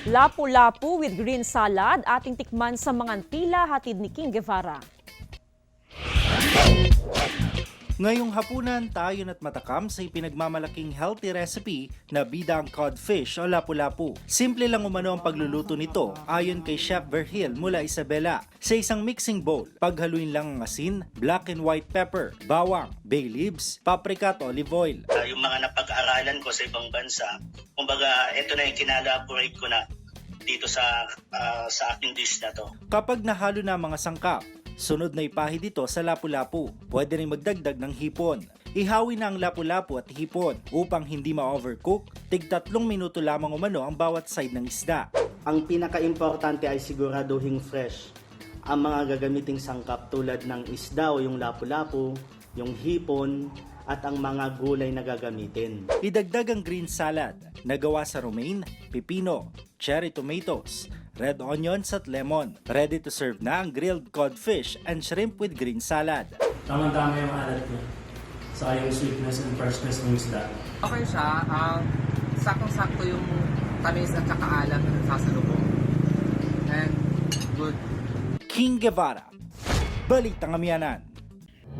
Lapu-lapu with green salad, ating tikman sa Mangantila, hatid ni King Guevara. Ngayong hapunan, tayo na't matakam sa ipinagmamalaking healthy recipe na bidang codfish o lapu-lapu. Simple lang umano ang pagluluto nito ayon kay Chef Verhil mula Isabela. Sa isang mixing bowl, paghaluin lang ang asin, black and white pepper, bawang, bay leaves, paprika at olive oil. Yung mga napag-aralan ko sa ibang bansa, kumbaga ito na yung kinalaborate ko na dito sa aking dish na to. Kapag nahalo na ang mga sangkap, sunod na ipahid ito sa lapu-lapu. Pwede rin magdagdag ng hipon. Ihawi na ang lapu-lapu at hipon upang hindi ma-overcook. Tig 3 minuto lamang umano ang bawat side ng isda. Ang pinaka-importante ay siguraduhin fresh ang mga gagamiting sangkap tulad ng isda o yung lapu-lapu, yung hipon, at ang mga gulay na gagamitin. Idagdag ang green salad na gawa sa romaine, pipino, cherry tomatoes, red onions at lemon. Ready to serve na ang grilled codfish and shrimp with green salad. Tama-tama yung alat niya. Saka yung sweetness and freshness ng isda. Okay siya, saktong-sakto yung tamis at saka alat na nagsasalubong. And good. King Guevara, Balitang Amianan.